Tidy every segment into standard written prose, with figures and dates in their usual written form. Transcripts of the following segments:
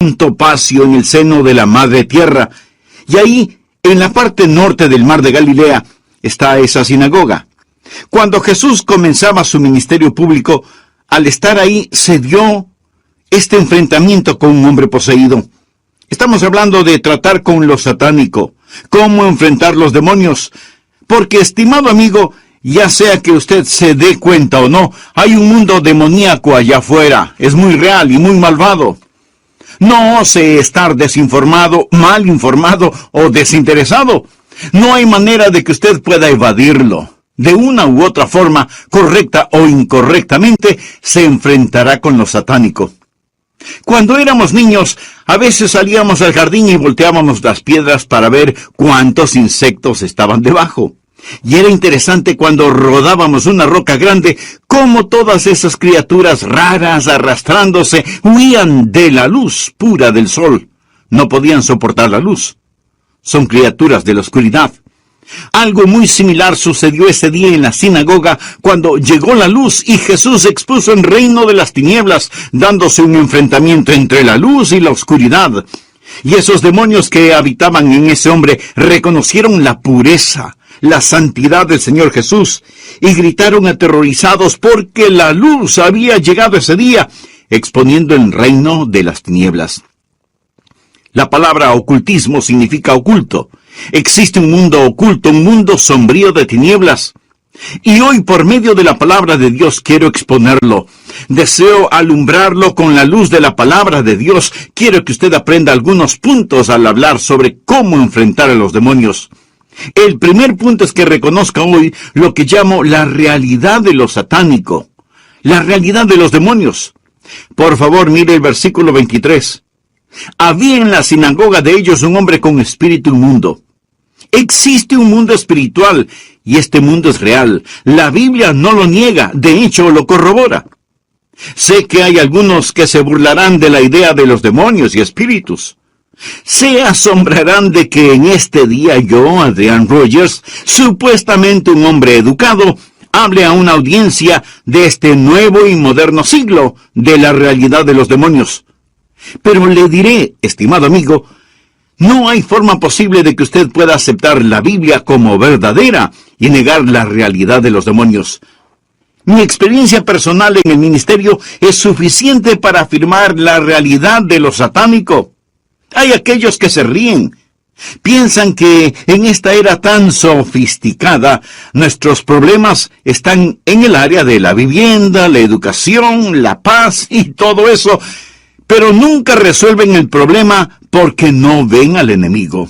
un topacio en el seno de la madre tierra, y ahí, en la parte norte del mar de Galilea, está esa sinagoga. Cuando Jesús comenzaba su ministerio público, al estar ahí se dio este enfrentamiento con un hombre poseído. Estamos hablando de tratar con lo satánico, cómo enfrentar los demonios, porque, estimado amigo, ya sea que usted se dé cuenta o no, hay un mundo demoníaco allá afuera, es muy real y muy malvado. No ose estar desinformado, mal informado o desinteresado. No hay manera de que usted pueda evadirlo. De una u otra forma, correcta o incorrectamente, se enfrentará con lo satánico. Cuando éramos niños, a veces salíamos al jardín y volteábamos las piedras para ver cuántos insectos estaban debajo. Y era interesante cuando rodábamos una roca grande, cómo todas esas criaturas raras arrastrándose huían de la luz pura del sol. No podían soportar la luz. Son criaturas de la oscuridad. Algo muy similar sucedió ese día en la sinagoga cuando llegó la luz y Jesús expuso el reino de las tinieblas, dándose un enfrentamiento entre la luz y la oscuridad. Y esos demonios que habitaban en ese hombre reconocieron la pureza, la santidad del Señor Jesús, y gritaron aterrorizados porque la luz había llegado ese día, exponiendo el reino de las tinieblas. La palabra ocultismo significa oculto. Existe un mundo oculto, un mundo sombrío de tinieblas. Y hoy, por medio de la palabra de Dios, quiero exponerlo. Deseo alumbrarlo con la luz de la palabra de Dios. Quiero que usted aprenda algunos puntos al hablar sobre cómo enfrentar a los demonios. El primer punto es que reconozca hoy lo que llamo la realidad de lo satánico, la realidad de los demonios. Por favor, mire el versículo 23. Había en la sinagoga de ellos un hombre con espíritu inmundo. Existe un mundo espiritual y este mundo es real. La Biblia no lo niega, de hecho lo corrobora. Sé que hay algunos que se burlarán de la idea de los demonios y espíritus. Se asombrarán de que en este día yo, Adrian Rogers, supuestamente un hombre educado, hable a una audiencia de este nuevo y moderno siglo de la realidad de los demonios. Pero le diré, estimado amigo, no hay forma posible de que usted pueda aceptar la Biblia como verdadera y negar la realidad de los demonios. Mi experiencia personal en el ministerio es suficiente para afirmar la realidad de lo satánico. Hay aquellos que se ríen. Piensan que en esta era tan sofisticada, nuestros problemas están en el área de la vivienda, la educación, la paz y todo eso, pero nunca resuelven el problema porque no ven al enemigo.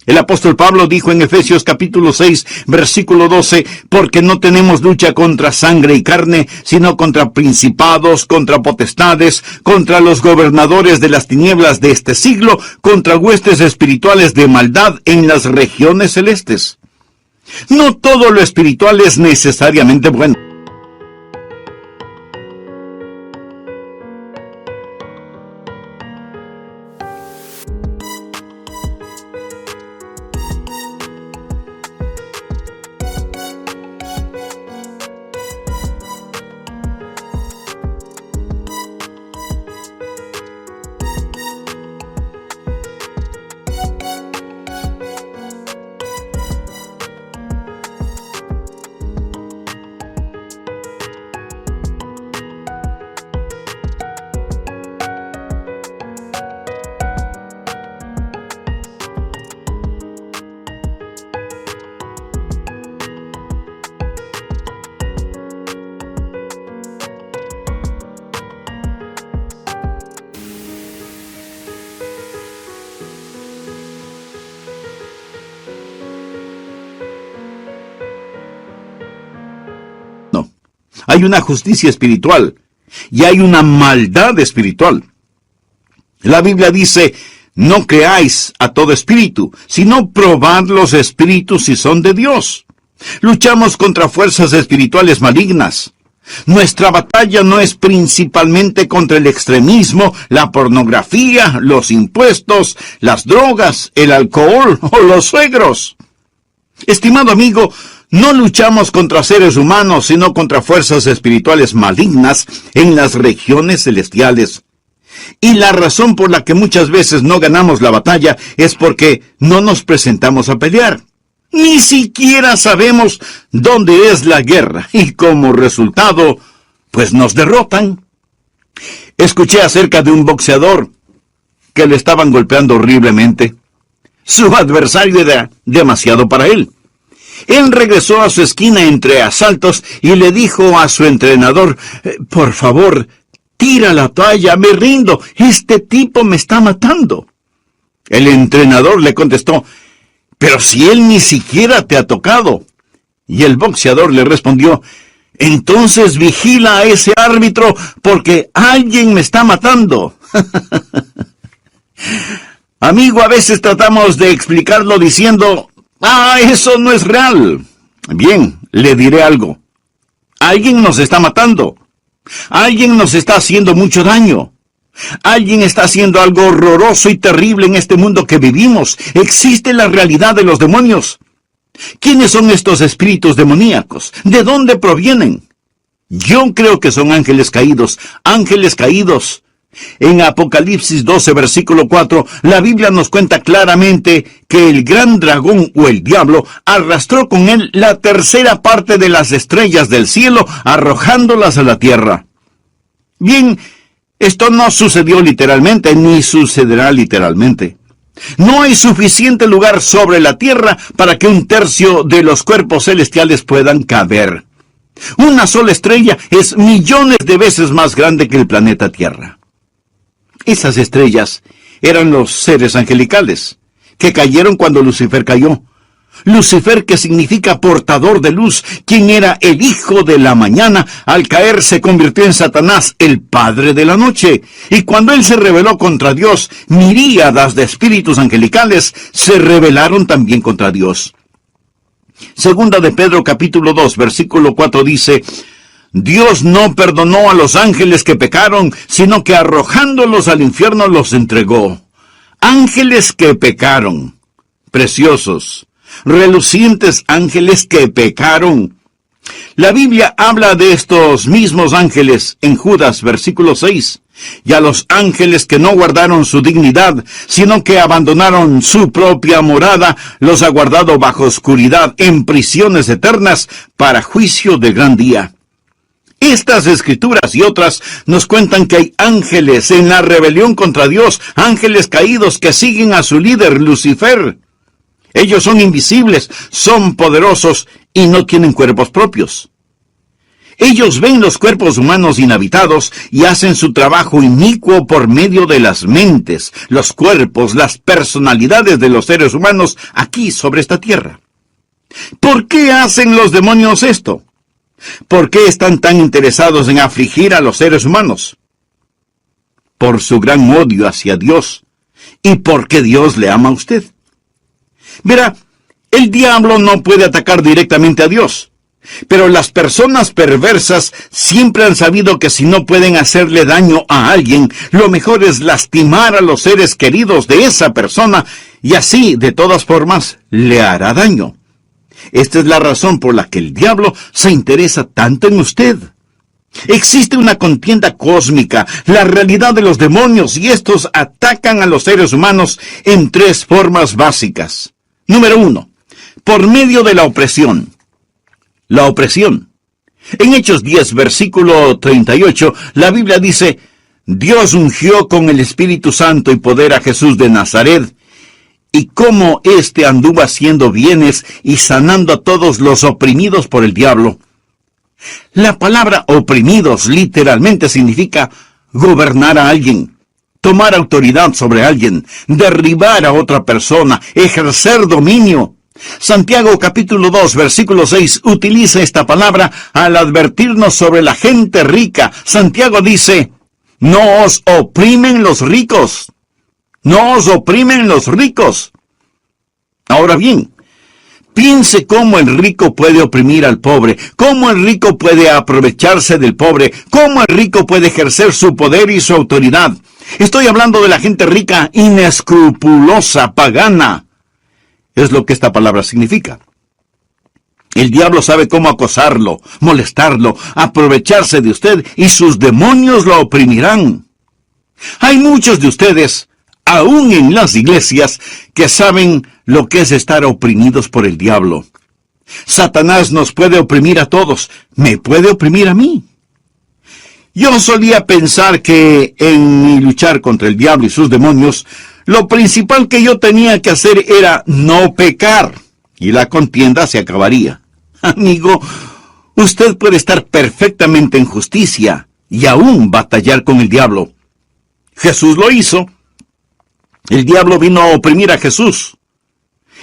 El apóstol Pablo dijo en Efesios capítulo 6, versículo 12, porque no tenemos lucha contra sangre y carne, sino contra principados, contra potestades, contra los gobernadores de las tinieblas de este siglo, contra huestes espirituales de maldad en las regiones celestes. No todo lo espiritual es necesariamente bueno. Hay una justicia espiritual y hay una maldad espiritual. La Biblia dice, no creáis a todo espíritu, sino probad los espíritus si son de Dios. Luchamos contra fuerzas espirituales malignas. Nuestra batalla no es principalmente contra el extremismo, la pornografía, los impuestos, las drogas, el alcohol o los suegros. Estimado amigo, no luchamos contra seres humanos, sino contra fuerzas espirituales malignas en las regiones celestiales. Y la razón por la que muchas veces no ganamos la batalla es porque no nos presentamos a pelear. Ni siquiera sabemos dónde es la guerra y como resultado, pues nos derrotan. Escuché acerca de un boxeador que le estaban golpeando horriblemente. Su adversario era demasiado para él. Él regresó a su esquina entre asaltos y le dijo a su entrenador, por favor, tira la toalla, me rindo, este tipo me está matando. El entrenador le contestó, pero si él ni siquiera te ha tocado. Y el boxeador le respondió, entonces vigila a ese árbitro porque alguien me está matando. Amigo, a veces tratamos de explicarlo diciendo, eso no es real. Bien, le diré algo. Alguien nos está matando. Alguien nos está haciendo mucho daño. Alguien está haciendo algo horroroso y terrible en este mundo que vivimos. Existe la realidad de los demonios. ¿Quiénes son estos espíritus demoníacos? ¿De dónde provienen? Yo creo que son ángeles caídos. Ángeles caídos. En Apocalipsis 12, versículo 4, la Biblia nos cuenta claramente que el gran dragón o el diablo arrastró con él la tercera parte de las estrellas del cielo, arrojándolas a la tierra. Bien, esto no sucedió literalmente, ni sucederá literalmente. No hay suficiente lugar sobre la tierra para que un tercio de los cuerpos celestiales puedan caber. Una sola estrella es millones de veces más grande que el planeta Tierra. Esas estrellas eran los seres angelicales, que cayeron cuando Lucifer cayó. Lucifer, que significa portador de luz, quien era el hijo de la mañana, al caer se convirtió en Satanás, el padre de la noche. Y cuando él se rebeló contra Dios, miríadas de espíritus angelicales se rebelaron también contra Dios. Segunda de Pedro capítulo 2, versículo 4 dice, Dios no perdonó a los ángeles que pecaron, sino que arrojándolos al infierno los entregó. Ángeles que pecaron, preciosos, relucientes ángeles que pecaron. La Biblia habla de estos mismos ángeles en Judas, versículo 6. Y a los ángeles que no guardaron su dignidad, sino que abandonaron su propia morada, los ha guardado bajo oscuridad en prisiones eternas para juicio del gran día. Estas escrituras y otras nos cuentan que hay ángeles en la rebelión contra Dios, ángeles caídos que siguen a su líder Lucifer. Ellos son invisibles, son poderosos y no tienen cuerpos propios. Ellos ven los cuerpos humanos inhabitados y hacen su trabajo inicuo por medio de las mentes, los cuerpos, las personalidades de los seres humanos aquí sobre esta tierra. ¿Por qué hacen los demonios esto? ¿Por qué están tan interesados en afligir a los seres humanos? Por su gran odio hacia Dios y porque Dios le ama a usted. Verá, el diablo no puede atacar directamente a Dios, pero las personas perversas siempre han sabido que si no pueden hacerle daño a alguien, lo mejor es lastimar a los seres queridos de esa persona y así, de todas formas, le hará daño. Esta es la razón por la que el diablo se interesa tanto en usted. Existe una contienda cósmica, la realidad de los demonios, y estos atacan a los seres humanos en tres formas básicas. Número 1, por medio de la opresión. La opresión. En Hechos 10, versículo 38, la Biblia dice, Dios ungió con el Espíritu Santo y poder a Jesús de Nazaret, y cómo éste anduvo haciendo bienes y sanando a todos los oprimidos por el diablo. La palabra oprimidos literalmente significa gobernar a alguien, tomar autoridad sobre alguien, derribar a otra persona, ejercer dominio. Santiago capítulo 2, versículo 6 utiliza esta palabra al advertirnos sobre la gente rica. Santiago dice, no os oprimen los ricos. No os oprimen los ricos. Ahora bien, piense cómo el rico puede oprimir al pobre, cómo el rico puede aprovecharse del pobre, cómo el rico puede ejercer su poder y su autoridad. Estoy hablando de la gente rica, inescrupulosa, pagana. Es lo que esta palabra significa. El diablo sabe cómo acosarlo, molestarlo, aprovecharse de usted y sus demonios lo oprimirán. Hay muchos de ustedes, aún en las iglesias, que saben lo que es estar oprimidos por el diablo. Satanás nos puede oprimir a todos, me puede oprimir a mí. Yo solía pensar que en mi luchar contra el diablo y sus demonios, lo principal que yo tenía que hacer era no pecar, y la contienda se acabaría. Amigo, usted puede estar perfectamente en justicia y aún batallar con el diablo. Jesús lo hizo. El diablo vino a oprimir a Jesús.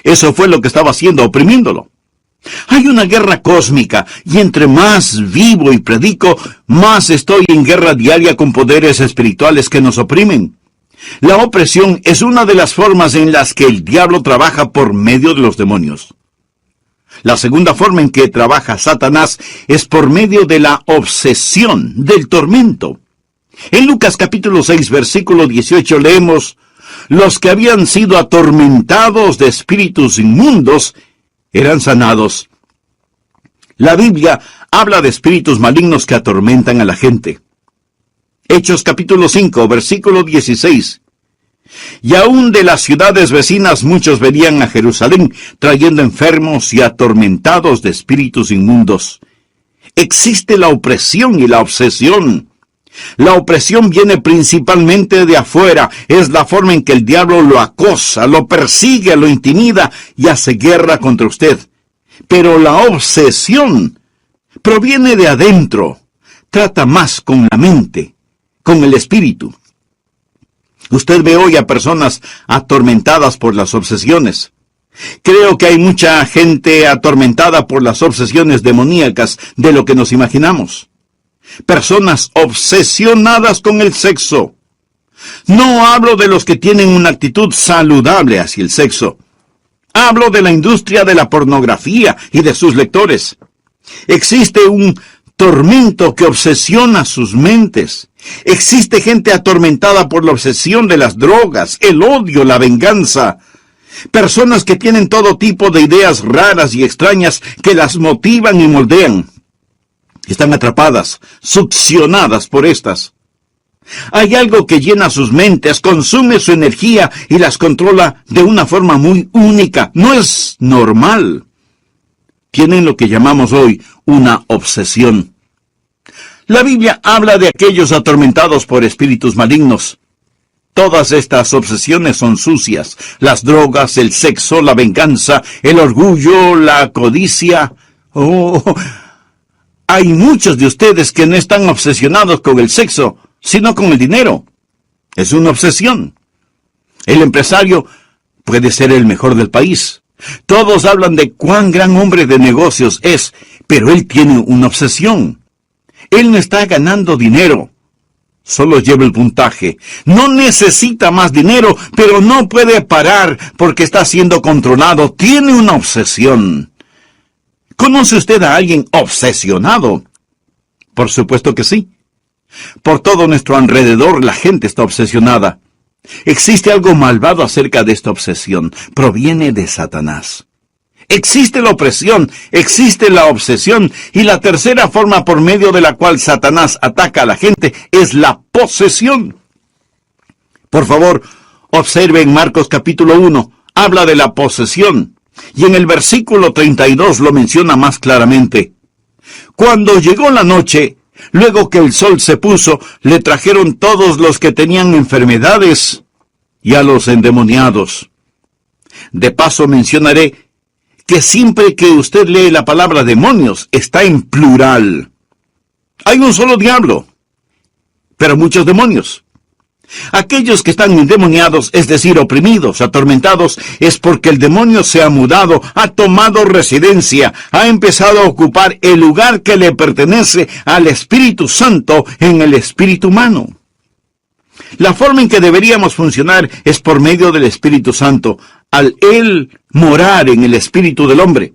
Eso fue lo que estaba haciendo, oprimiéndolo. Hay una guerra cósmica, y entre más vivo y predico, más estoy en guerra diaria con poderes espirituales que nos oprimen. La opresión es una de las formas en las que el diablo trabaja por medio de los demonios. La segunda forma en que trabaja Satanás es por medio de la obsesión, del tormento. En Lucas capítulo 6, versículo 18 leemos: los que habían sido atormentados de espíritus inmundos eran sanados. La Biblia habla de espíritus malignos que atormentan a la gente. Hechos capítulo 5, versículo 16. Y aún de las ciudades vecinas muchos venían a Jerusalén, trayendo enfermos y atormentados de espíritus inmundos. Existe la opresión y la obsesión. La opresión viene principalmente de afuera. Es la forma en que el diablo lo acosa, lo persigue, lo intimida y hace guerra contra usted. Pero la obsesión proviene de adentro. Trata más con la mente, con el espíritu. Usted ve hoy a personas atormentadas por las obsesiones. Creo que hay mucha gente atormentada por las obsesiones demoníacas de lo que nos imaginamos. Personas obsesionadas con el sexo. No hablo de los que tienen una actitud saludable hacia el sexo. Hablo de la industria de la pornografía y de sus lectores. Existe un tormento que obsesiona sus mentes. Existe gente atormentada por la obsesión de las drogas, el odio, la venganza. Personas que tienen todo tipo de ideas raras y extrañas que las motivan y moldean. Están atrapadas, succionadas por estas. Hay algo que llena sus mentes, consume su energía y las controla de una forma muy única. No es normal. Tienen lo que llamamos hoy una obsesión. La Biblia habla de aquellos atormentados por espíritus malignos. Todas estas obsesiones son sucias. Las drogas, el sexo, la venganza, el orgullo, la codicia. Hay muchos de ustedes que no están obsesionados con el sexo, sino con el dinero. Es una obsesión. El empresario puede ser el mejor del país. Todos hablan de cuán gran hombre de negocios es, pero él tiene una obsesión. Él no está ganando dinero. Solo lleva el puntaje. No necesita más dinero, pero no puede parar porque está siendo controlado. Tiene una obsesión. ¿Conoce usted a alguien obsesionado? Por supuesto que sí. Por todo nuestro alrededor la gente está obsesionada. Existe algo malvado acerca de esta obsesión. Proviene de Satanás. Existe la opresión, existe la obsesión, y la tercera forma por medio de la cual Satanás ataca a la gente es la posesión. Por favor, observe en Marcos capítulo 1, habla de la posesión, y en el versículo 32 lo menciona más claramente. Cuando llegó la noche, luego que el sol se puso, le trajeron todos los que tenían enfermedades y a los endemoniados. De paso mencionaré que siempre que usted lee la palabra demonios, está en plural. Hay un solo diablo, pero muchos demonios. Aquellos que están endemoniados, es decir, oprimidos, atormentados, es porque el demonio se ha mudado, ha tomado residencia, ha empezado a ocupar el lugar que le pertenece al Espíritu Santo en el espíritu humano. La forma en que deberíamos funcionar es por medio del Espíritu Santo, al Él morar en el espíritu del hombre.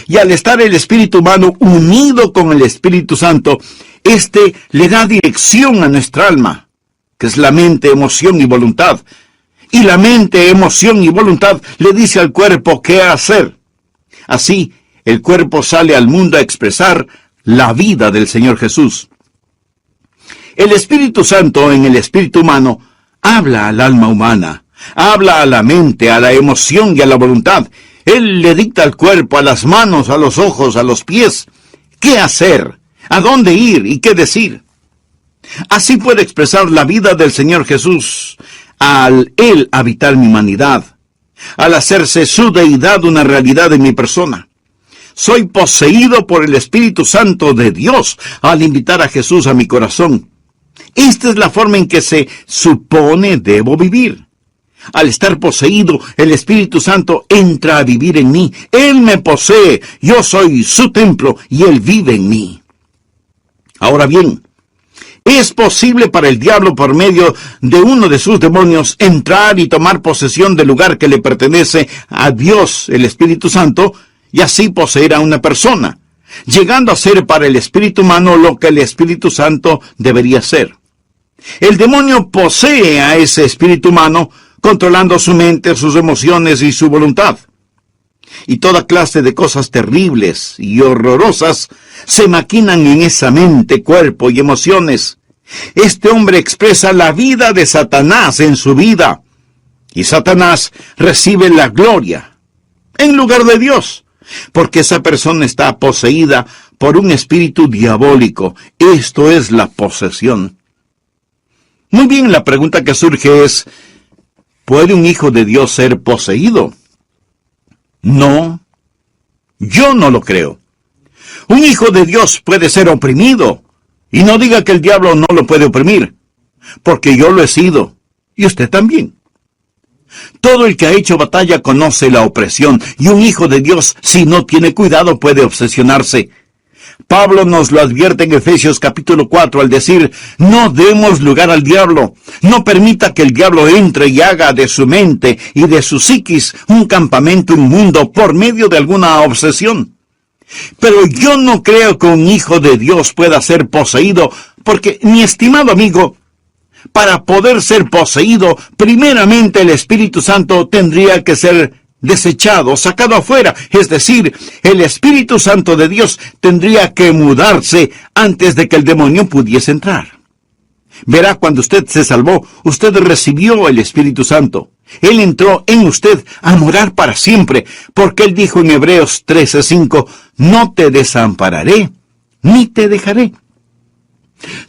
Y al estar el espíritu humano unido con el Espíritu Santo, éste le da dirección a nuestra alma, que es la mente, emoción y voluntad. Y la mente, emoción y voluntad le dice al cuerpo qué hacer. Así, el cuerpo sale al mundo a expresar la vida del Señor Jesús. El Espíritu Santo en el espíritu humano habla al alma humana, habla a la mente, a la emoción y a la voluntad. Él le dicta al cuerpo, a las manos, a los ojos, a los pies, qué hacer, a dónde ir y qué decir. Así puede expresar la vida del Señor Jesús al Él habitar mi humanidad, al hacerse su deidad una realidad en mi persona. Soy poseído por el Espíritu Santo de Dios al invitar a Jesús a mi corazón. Esta es la forma en que se supone debo vivir. Al estar poseído, el Espíritu Santo entra a vivir en mí. Él me posee, yo soy su templo y Él vive en mí. Ahora bien, ¿es posible para el diablo, por medio de uno de sus demonios, entrar y tomar posesión del lugar que le pertenece a Dios, el Espíritu Santo, y así poseer a una persona, llegando a ser para el espíritu humano lo que el Espíritu Santo debería ser? El demonio posee a ese espíritu humano, controlando su mente, sus emociones y su voluntad. Y toda clase de cosas terribles y horrorosas se maquinan en esa mente, cuerpo y emociones. Este hombre expresa la vida de Satanás en su vida, y Satanás recibe la gloria en lugar de Dios, porque esa persona está poseída por un espíritu diabólico. Esto es la posesión. Muy bien, la pregunta que surge es, ¿puede un hijo de Dios ser poseído? No, yo no lo creo. Un hijo de Dios puede ser oprimido, y no diga que el diablo no lo puede oprimir, porque yo lo he sido, y usted también. Todo el que ha hecho batalla conoce la opresión, y un hijo de Dios, si no tiene cuidado, puede obsesionarse. Pablo nos lo advierte en Efesios capítulo 4 al decir, no demos lugar al diablo, no permita que el diablo entre y haga de su mente y de su psiquis un campamento inmundo por medio de alguna obsesión. Pero yo no creo que un hijo de Dios pueda ser poseído, porque, mi estimado amigo, para poder ser poseído, primeramente el Espíritu Santo tendría que ser desechado, sacado afuera. Es decir, el Espíritu Santo de Dios tendría que mudarse antes de que el demonio pudiese entrar. Verá, cuando usted se salvó, usted recibió el Espíritu Santo. Él entró en usted a morar para siempre, porque Él dijo en Hebreos 13:5, no te desampararé, ni te dejaré.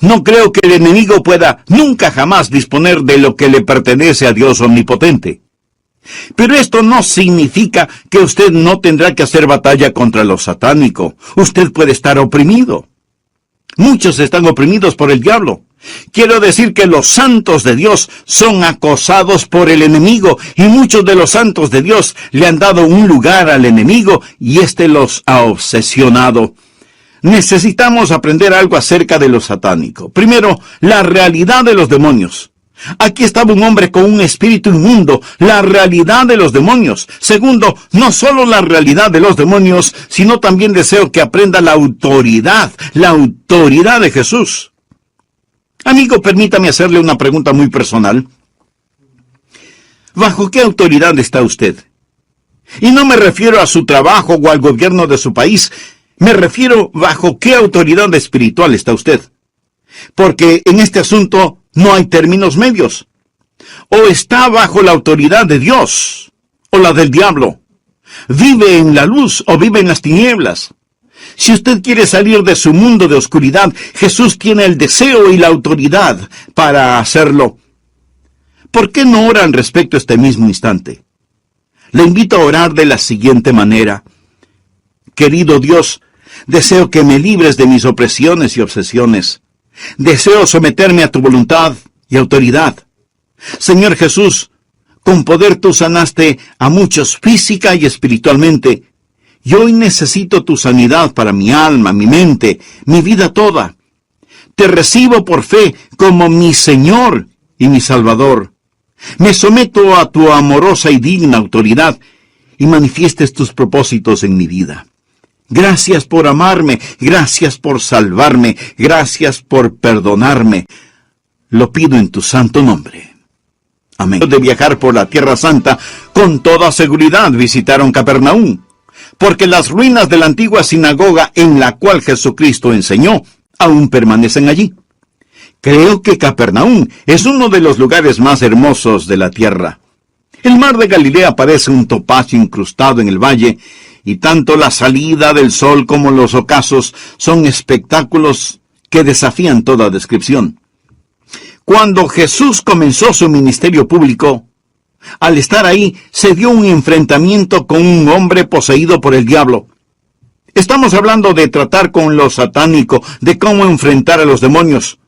No creo que el enemigo pueda nunca jamás disponer de lo que le pertenece a Dios omnipotente. Pero esto no significa que usted no tendrá que hacer batalla contra lo satánico. Usted puede estar oprimido. Muchos están oprimidos por el diablo. Quiero decir que los santos de Dios son acosados por el enemigo, y muchos de los santos de Dios le han dado un lugar al enemigo y éste los ha obsesionado. Necesitamos aprender algo acerca de lo satánico. Primero, la realidad de los demonios. Aquí estaba un hombre con un espíritu inmundo, la realidad de los demonios. Segundo, no solo la realidad de los demonios, sino también deseo que aprenda la autoridad de Jesús. Amigo, permítame hacerle una pregunta muy personal. ¿Bajo qué autoridad está usted? Y no me refiero a su trabajo o al gobierno de su país, me refiero bajo qué autoridad espiritual está usted. Porque en este asunto no hay términos medios. O está bajo la autoridad de Dios, o la del diablo. Vive en la luz o vive en las tinieblas. Si usted quiere salir de su mundo de oscuridad, Jesús tiene el deseo y la autoridad para hacerlo. ¿Por qué no ora al respecto este mismo instante? Le invito a orar de la siguiente manera. Querido Dios, deseo que me libres de mis opresiones y obsesiones. Deseo someterme a tu voluntad y autoridad. Señor Jesús, con poder tú sanaste a muchos física y espiritualmente. Y hoy necesito tu sanidad para mi alma, mi mente, mi vida toda. Te recibo por fe como mi Señor y mi Salvador. Me someto a tu amorosa y digna autoridad y manifiestes tus propósitos en mi vida. Gracias por amarme, gracias por salvarme, gracias por perdonarme. Lo pido en tu santo nombre. Amén. De viajar por la Tierra Santa, con toda seguridad visitaron Capernaum, porque las ruinas de la antigua sinagoga en la cual Jesucristo enseñó aún permanecen allí. Creo que Capernaum es uno de los lugares más hermosos de la tierra. El mar de Galilea parece un topacio incrustado en el valle, y tanto la salida del sol como los ocasos son espectáculos que desafían toda descripción. Cuando Jesús comenzó su ministerio público, al estar ahí se dio un enfrentamiento con un hombre poseído por el diablo. Estamos hablando de tratar con lo satánico, de cómo enfrentar a los demonios.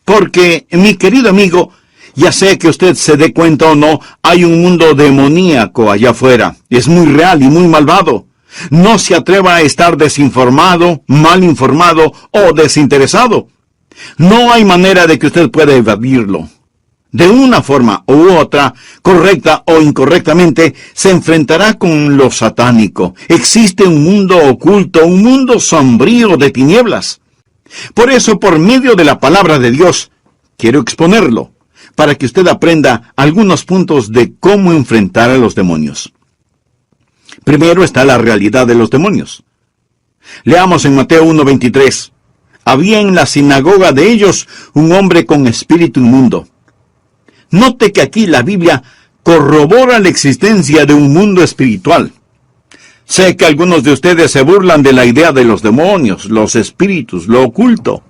Porque, mi querido amigo, ya sea que usted se dé cuenta o no, hay un mundo demoníaco allá afuera. Es muy real y muy malvado. No se atreva a estar desinformado, mal informado o desinteresado. No hay manera de que usted pueda evadirlo. De una forma u otra, correcta o incorrectamente, se enfrentará con lo satánico. Existe un mundo oculto, un mundo sombrío de tinieblas. Por eso, por medio de la palabra de Dios, quiero exponerlo, para que usted aprenda algunos puntos de cómo enfrentar a los demonios. Primero está la realidad de los demonios. Leamos en Mateo 1:23. Había en la sinagoga de ellos un hombre con espíritu inmundo. Note que aquí la Biblia corrobora la existencia de un mundo espiritual. Sé que algunos de ustedes se burlan de la idea de los demonios, los espíritus, lo oculto.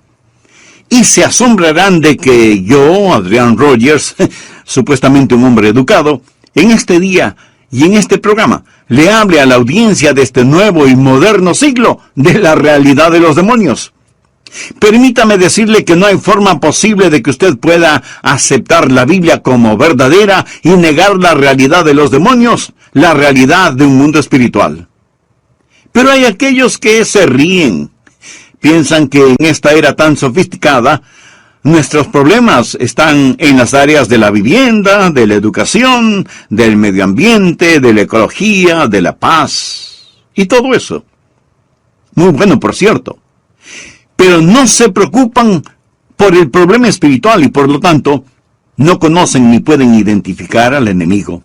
Y se asombrarán de que yo, Adrián Rogers, supuestamente un hombre educado, en este día y en este programa, le hable a la audiencia de este nuevo y moderno siglo de la realidad de los demonios. Permítame decirle que no hay forma posible de que usted pueda aceptar la Biblia como verdadera y negar la realidad de los demonios, la realidad de un mundo espiritual. Pero hay aquellos que se ríen. Piensan que en esta era tan sofisticada, nuestros problemas están en las áreas de la vivienda, de la educación, del medio ambiente, de la ecología, de la paz y todo eso. Muy bueno, por cierto. Pero no se preocupan por el problema espiritual y por lo tanto no conocen ni pueden identificar al enemigo.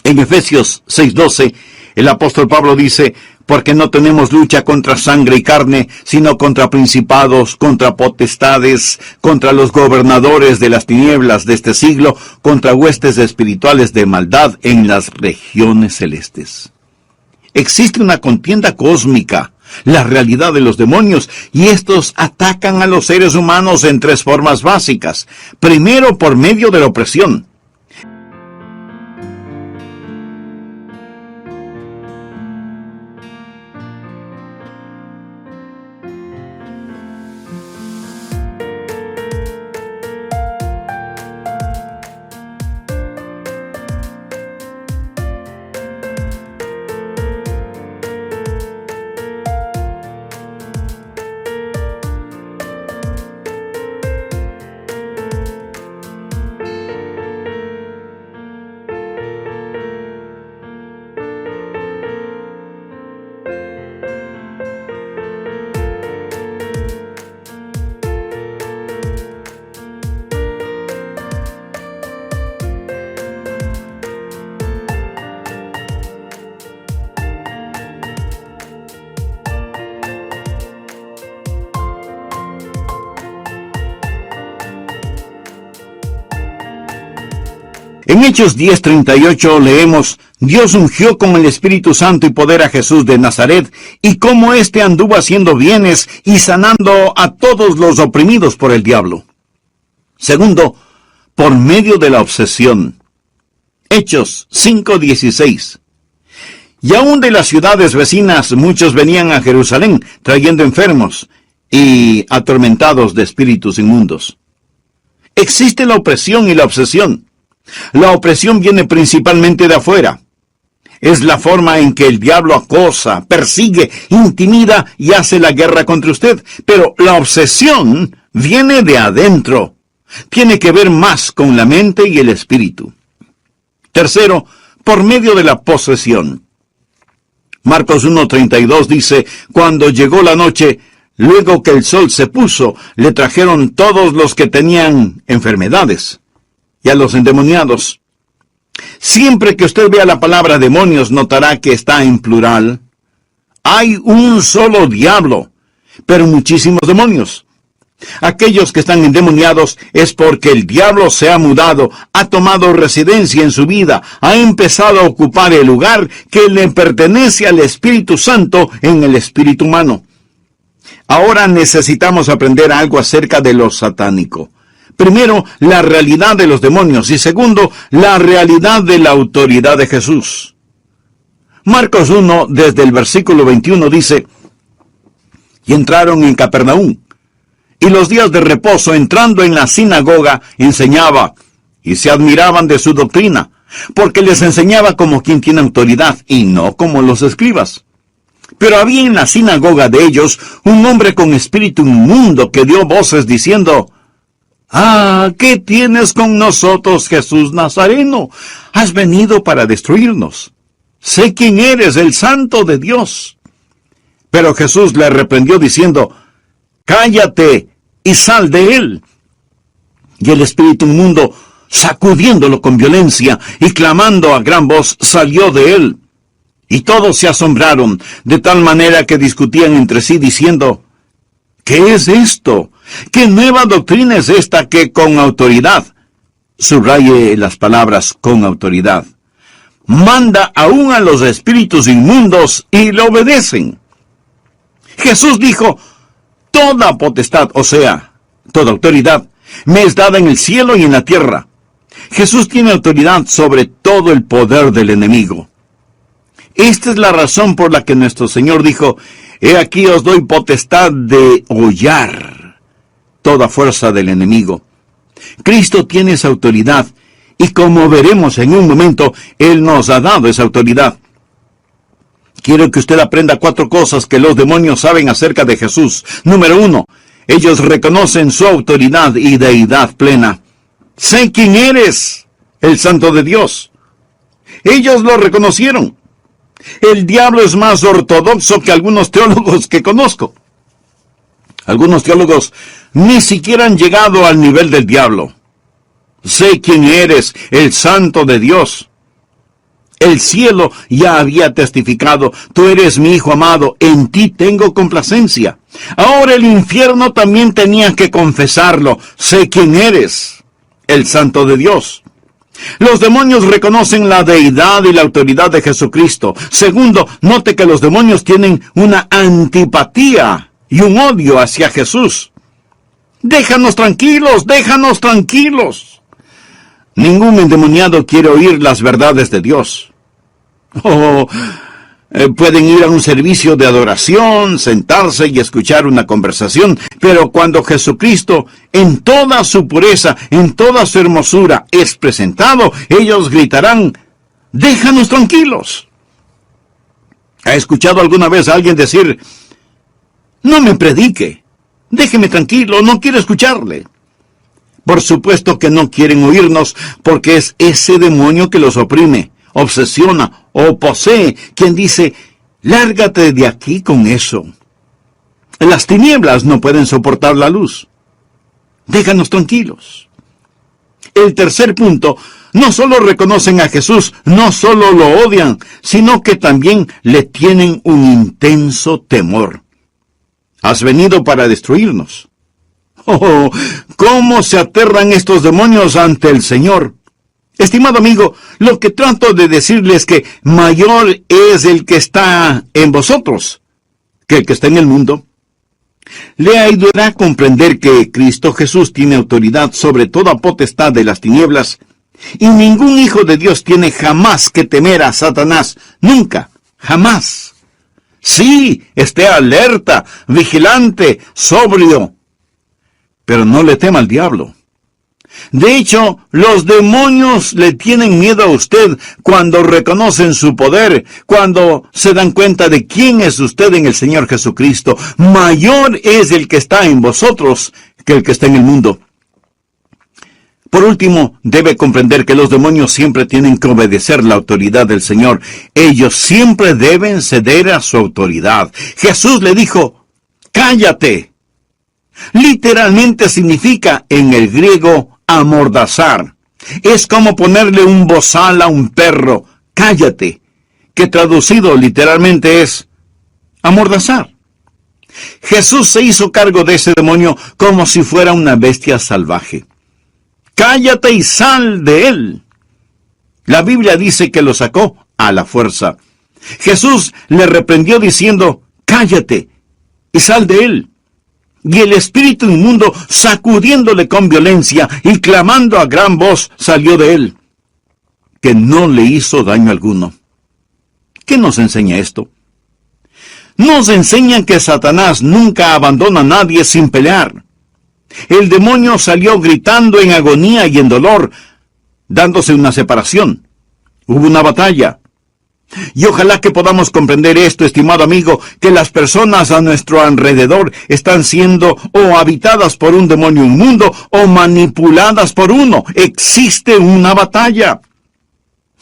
En Efesios 6:12, el apóstol Pablo dice: porque no tenemos lucha contra sangre y carne, sino contra principados, contra potestades, contra los gobernadores de las tinieblas de este siglo, contra huestes espirituales de maldad en las regiones celestes. Existe una contienda cósmica, la realidad de los demonios, y estos atacan a los seres humanos en tres formas básicas. Primero, por medio de la opresión. En Hechos 10:38 leemos: Dios ungió con el Espíritu Santo y poder a Jesús de Nazaret, y cómo éste anduvo haciendo bienes y sanando a todos los oprimidos por el diablo. Segundo, por medio de la obsesión. Hechos 5:16. Y aún de las ciudades vecinas muchos venían a Jerusalén, trayendo enfermos y atormentados de espíritus inmundos. Existe la opresión y la obsesión. La opresión viene principalmente de afuera. Es la forma en que el diablo acosa, persigue, intimida y hace la guerra contra usted. Pero la obsesión viene de adentro. Tiene que ver más con la mente y el espíritu. Tercero, por medio de la posesión. Marcos 1:32 dice: cuando llegó la noche, luego que el sol se puso, le trajeron todos los que tenían enfermedades y a los endemoniados. Siempre que usted vea la palabra demonios, notará que está en plural. Hay un solo diablo, pero muchísimos demonios. Aquellos que están endemoniados es porque el diablo se ha mudado, ha tomado residencia en su vida, ha empezado a ocupar el lugar que le pertenece al Espíritu Santo en el espíritu humano. Ahora necesitamos aprender algo acerca de lo satánico. Primero, la realidad de los demonios y segundo, la realidad de la autoridad de Jesús. Marcos 1, desde el versículo 21 dice: y entraron en Capernaum, y los días de reposo, entrando en la sinagoga, enseñaba, y se admiraban de su doctrina, porque les enseñaba como quien tiene autoridad, y no como los escribas. Pero había en la sinagoga de ellos un hombre con espíritu inmundo que dio voces diciendo: «Ah, ¿qué tienes con nosotros, Jesús Nazareno? Has venido para destruirnos. Sé quién eres, el Santo de Dios». Pero Jesús le reprendió diciendo: «Cállate y sal de él». Y el espíritu inmundo, sacudiéndolo con violencia y clamando a gran voz, salió de él. Y todos se asombraron, de tal manera que discutían entre sí diciendo: «¿Qué es esto? ¿Qué nueva doctrina es esta que con autoridad?» Subraye las palabras «con autoridad». Manda aún a los espíritus inmundos y le obedecen. Jesús dijo: «Toda potestad, o sea, toda autoridad, me es dada en el cielo y en la tierra». Jesús tiene autoridad sobre todo el poder del enemigo. Esta es la razón por la que nuestro Señor dijo: «He aquí os doy potestad de hollar toda fuerza del enemigo». Cristo tiene esa autoridad, y como veremos en un momento, Él nos ha dado esa autoridad. Quiero que usted aprenda 4 cosas que los demonios saben acerca de Jesús. Número 1, ellos reconocen su autoridad y deidad plena. «Sé quién eres, el Santo de Dios». Ellos lo reconocieron. El diablo es más ortodoxo que algunos teólogos que conozco. Algunos teólogos ni siquiera han llegado al nivel del diablo. «Sé quién eres, el Santo de Dios». El cielo ya había testificado: «Tú eres mi Hijo amado, en ti tengo complacencia». Ahora el infierno también tenía que confesarlo: «Sé quién eres, el Santo de Dios». Los demonios reconocen la deidad y la autoridad de Jesucristo. Segundo, note que los demonios tienen una antipatía y un odio hacia Jesús. «Déjanos tranquilos, déjanos tranquilos». Ningún endemoniado quiere oír las verdades de Dios. Pueden ir a un servicio de adoración, sentarse y escuchar una conversación, pero cuando Jesucristo, en toda su pureza, en toda su hermosura, es presentado, ellos gritarán: «Déjanos tranquilos». ¿Ha escuchado alguna vez a alguien decir: «No me predique, déjeme tranquilo, no quiero escucharle»? Por supuesto que no quieren oírnos, porque es ese demonio que los oprime, obsesiona o posee, quien dice: «Lárgate de aquí con eso». Las tinieblas no pueden soportar la luz. Déjanos tranquilos. El tercer punto: no solo reconocen a Jesús, no solo lo odian, sino que también le tienen un intenso temor. «Has venido para destruirnos». ¡Oh! ¿Cómo se aterran estos demonios ante el Señor? Estimado amigo, lo que trato de decirles es que mayor es el que está en vosotros que el que está en el mundo. Le ayudará a comprender que Cristo Jesús tiene autoridad sobre toda potestad de las tinieblas, y ningún hijo de Dios tiene jamás que temer a Satanás. Nunca, jamás. Sí, esté alerta, vigilante, sobrio, pero no le tema al diablo. De hecho, los demonios le tienen miedo a usted cuando reconocen su poder, cuando se dan cuenta de quién es usted en el Señor Jesucristo. Mayor es el que está en vosotros que el que está en el mundo. Por último, debe comprender que los demonios siempre tienen que obedecer la autoridad del Señor. Ellos siempre deben ceder a su autoridad. Jesús le dijo: «Cállate». Literalmente significa en el griego amordazar. Es como ponerle un bozal a un perro: «Cállate», que traducido literalmente es amordazar. Jesús se hizo cargo de ese demonio como si fuera una bestia salvaje. ¡Cállate y sal de él! La Biblia dice que lo sacó a la fuerza. Jesús le reprendió diciendo, cállate y sal de él. Y el espíritu inmundo, sacudiéndole con violencia y clamando a gran voz, salió de él, que no le hizo daño alguno. ¿Qué nos enseña esto? Nos enseñan que Satanás nunca abandona a nadie sin pelear. El demonio salió gritando en agonía y en dolor, dándose una separación. Hubo una batalla. Y ojalá que podamos comprender esto, estimado amigo, que las personas a nuestro alrededor están siendo o habitadas por un demonio inmundo o manipuladas por uno. Existe una batalla.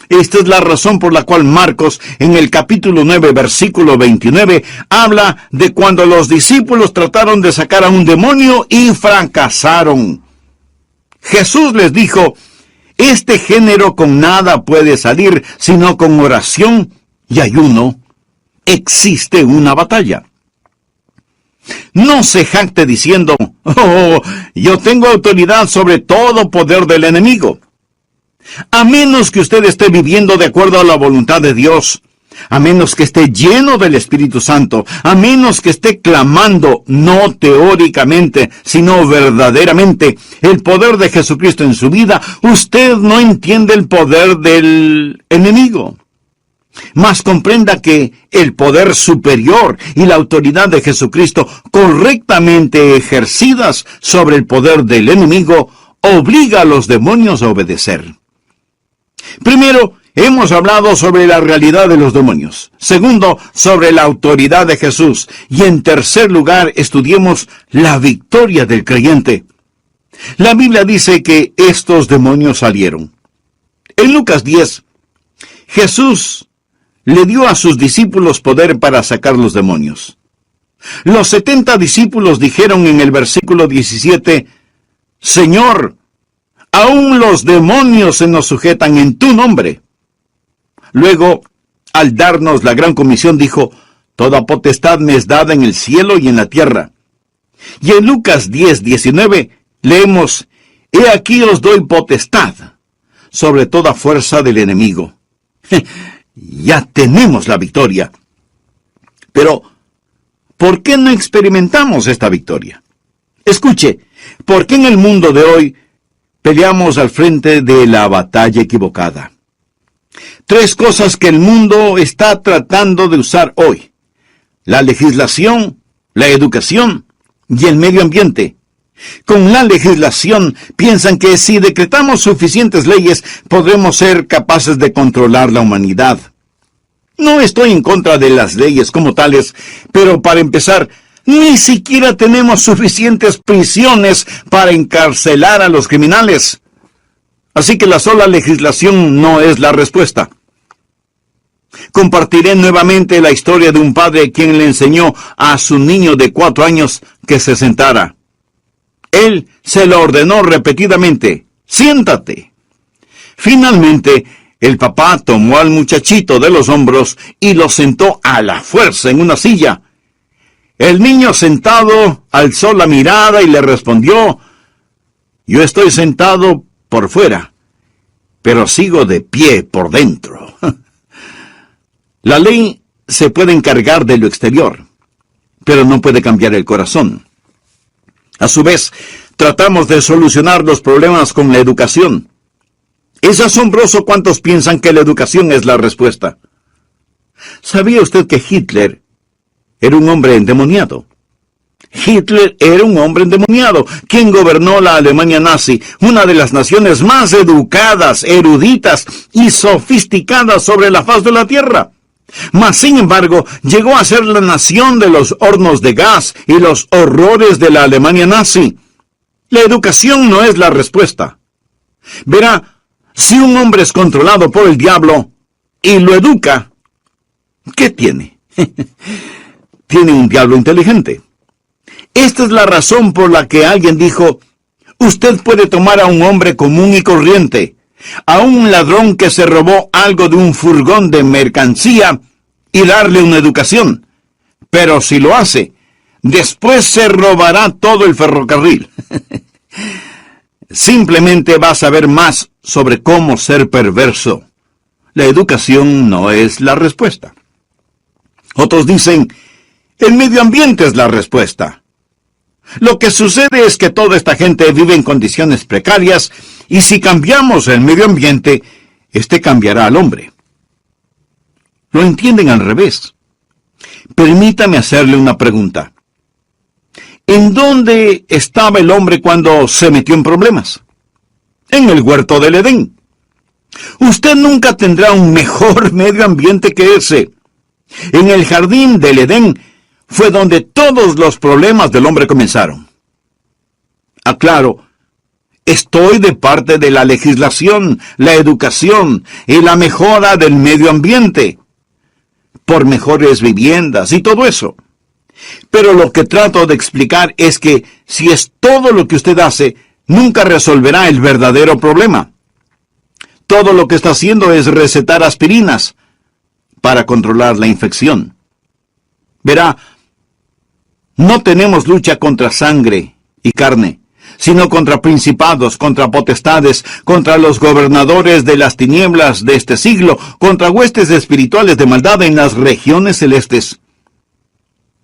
Esta es la razón por la cual Marcos, en el capítulo 9, versículo 29, habla de cuando los discípulos trataron de sacar a un demonio y fracasaron. Jesús les dijo, este género con nada puede salir, sino con oración y ayuno. Existe una batalla. No se jacte diciendo, oh, yo tengo autoridad sobre todo poder del enemigo. A menos que usted esté viviendo de acuerdo a la voluntad de Dios, a menos que esté lleno del Espíritu Santo, a menos que esté clamando, no teóricamente, sino verdaderamente, el poder de Jesucristo en su vida, usted no entiende el poder del enemigo. Mas comprenda que el poder superior y la autoridad de Jesucristo, correctamente ejercidas sobre el poder del enemigo, obliga a los demonios a obedecer. Primero, hemos hablado sobre la realidad de los demonios. Segundo, sobre la autoridad de Jesús. Y en tercer lugar, estudiemos la victoria del creyente. La Biblia dice que estos demonios salieron. En Lucas 10, Jesús le dio a sus discípulos poder para sacar los demonios. Los 70 discípulos dijeron en el versículo 17, Señor, aún los demonios se nos sujetan en tu nombre. Luego, al darnos la gran comisión, dijo, toda potestad me es dada en el cielo y en la tierra. Y en Lucas 10, 19, leemos, he aquí os doy potestad sobre toda fuerza del enemigo. Ya tenemos la victoria. Pero, ¿por qué no experimentamos esta victoria? Escuche, ¿por qué en el mundo de hoy peleamos al frente de la batalla equivocada? Tres cosas que el mundo está tratando de usar hoy: la legislación, la educación y el medio ambiente. Con la legislación piensan que si decretamos suficientes leyes podremos ser capaces de controlar la humanidad. No estoy en contra de las leyes como tales, pero para empezar, ni siquiera tenemos suficientes prisiones para encarcelar a los criminales. Así que la sola legislación no es la respuesta. Compartiré nuevamente la historia de un padre quien le enseñó a su niño de 4 años que se sentara. Él se lo ordenó repetidamente, siéntate. Finalmente, el papá tomó al muchachito de los hombros y lo sentó a la fuerza en una silla. El niño sentado alzó la mirada y le respondió, yo estoy sentado por fuera, pero sigo de pie por dentro. La ley se puede encargar de lo exterior, pero no puede cambiar el corazón. A su vez, tratamos de solucionar los problemas con la educación. Es asombroso cuántos piensan que la educación es la respuesta. ¿Sabía usted que Hitler era un hombre endemoniado? Hitler era un hombre endemoniado, quien gobernó la Alemania nazi, una de las naciones más educadas, eruditas y sofisticadas sobre la faz de la tierra. Mas, sin embargo, llegó a ser la nación de los hornos de gas y los horrores de la Alemania nazi. La educación no es la respuesta. Verá, si un hombre es controlado por el diablo y lo educa, ¿qué tiene? Tiene un diablo inteligente. Esta es la razón por la que alguien dijo, usted puede tomar a un hombre común y corriente, a un ladrón que se robó algo de un furgón de mercancía y darle una educación. Pero si lo hace, después se robará todo el ferrocarril. Simplemente vas a ver más sobre cómo ser perverso. La educación no es la respuesta. Otros dicen, el medio ambiente es la respuesta. Lo que sucede es que toda esta gente vive en condiciones precarias y si cambiamos el medio ambiente, este cambiará al hombre. Lo entienden al revés. Permítame hacerle una pregunta. ¿En dónde estaba el hombre cuando se metió en problemas? En el huerto del Edén. Usted nunca tendrá un mejor medio ambiente que ese. En el jardín del Edén fue donde todos los problemas del hombre comenzaron. Aclaro, estoy de parte de la legislación, la educación y la mejora del medio ambiente, por mejores viviendas y todo eso. Pero lo que trato de explicar es que si es todo lo que usted hace, nunca resolverá el verdadero problema. Todo lo que está haciendo es recetar aspirinas para controlar la infección. Verá, no tenemos lucha contra sangre y carne, sino contra principados, contra potestades, contra los gobernadores de las tinieblas de este siglo, contra huestes espirituales de maldad en las regiones celestes.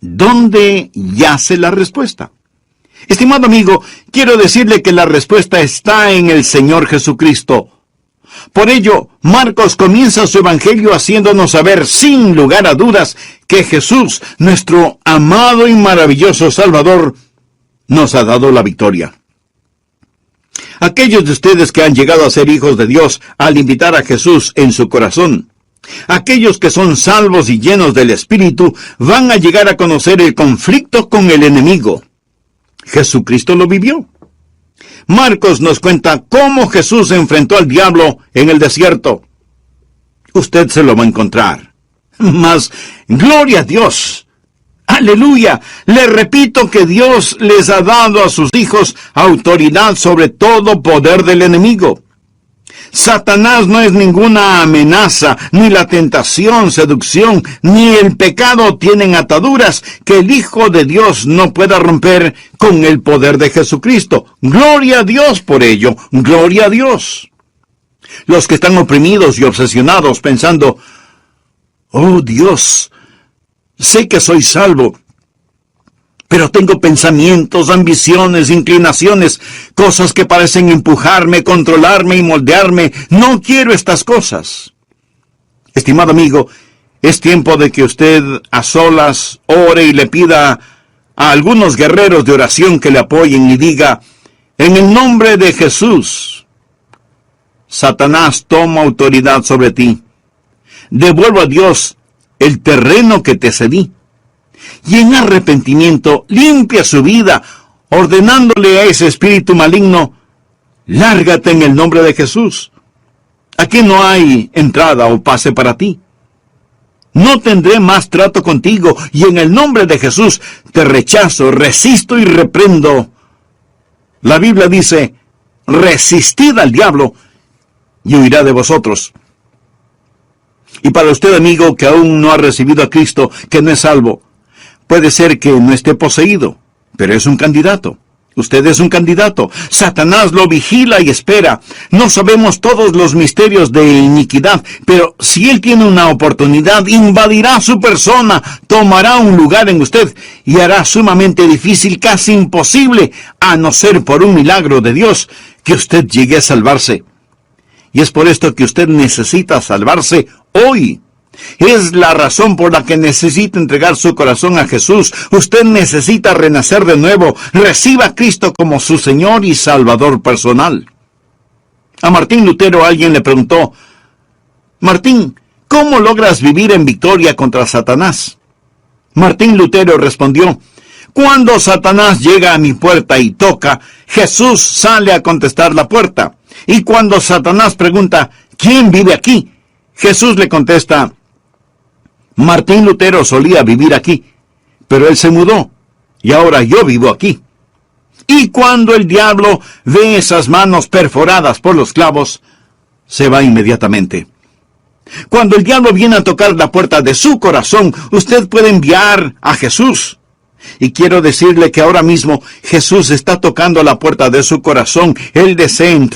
¿Dónde yace la respuesta? Estimado amigo, quiero decirle que la respuesta está en el Señor Jesucristo. Por ello, Marcos comienza su evangelio haciéndonos saber sin lugar a dudas que Jesús, nuestro amado y maravilloso Salvador, nos ha dado la victoria. Aquellos de ustedes que han llegado a ser hijos de Dios al invitar a Jesús en su corazón, aquellos que son salvos y llenos del Espíritu, van a llegar a conocer el conflicto con el enemigo. Jesucristo lo vivió. Marcos nos cuenta cómo Jesús enfrentó al diablo en el desierto. Usted se lo va a encontrar. Mas, gloria a Dios. ¡Aleluya! Le repito que Dios les ha dado a sus hijos autoridad sobre todo poder del enemigo. Satanás no es ninguna amenaza, ni la tentación, seducción, ni el pecado tienen ataduras que el Hijo de Dios no pueda romper con el poder de Jesucristo. ¡Gloria a Dios por ello! ¡Gloria a Dios! Los que están oprimidos y obsesionados pensando, oh Dios, sé que soy salvo, pero tengo pensamientos, ambiciones, inclinaciones, cosas que parecen empujarme, controlarme y moldearme. No quiero estas cosas. Estimado amigo, es tiempo de que usted a solas ore y le pida a algunos guerreros de oración que le apoyen y diga, en el nombre de Jesús, Satanás toma autoridad sobre ti. Devuelvo a Dios el terreno que te cedí. Y en arrepentimiento limpia su vida, ordenándole a ese espíritu maligno, lárgate en el nombre de Jesús. Aquí no hay entrada o pase para ti. No tendré más trato contigo, y en el nombre de Jesús te rechazo, resisto y reprendo. La Biblia dice, resistid al diablo, y huirá de vosotros. Y para usted, amigo, que aún no ha recibido a Cristo, que no es salvo, puede ser que no esté poseído, pero es un candidato. Usted es un candidato. Satanás lo vigila y espera. No sabemos todos los misterios de iniquidad, pero si él tiene una oportunidad, invadirá su persona, tomará un lugar en usted y hará sumamente difícil, casi imposible, a no ser por un milagro de Dios, que usted llegue a salvarse. Y es por esto que usted necesita salvarse hoy. Es la razón por la que necesita entregar su corazón a Jesús. Usted necesita renacer de nuevo. Reciba a Cristo como su Señor y Salvador personal. A Martín Lutero alguien le preguntó, Martín, ¿cómo logras vivir en victoria contra Satanás? Martín Lutero respondió, cuando Satanás llega a mi puerta y toca, Jesús sale a contestar la puerta. Y cuando Satanás pregunta, ¿quién vive aquí? Jesús le contesta, Martín Lutero solía vivir aquí, pero él se mudó, y ahora yo vivo aquí. Y cuando el diablo ve esas manos perforadas por los clavos, se va inmediatamente. Cuando el diablo viene a tocar la puerta de su corazón, usted puede enviar a Jesús. Y quiero decirle que ahora mismo Jesús está tocando la puerta de su corazón. Él desea entrar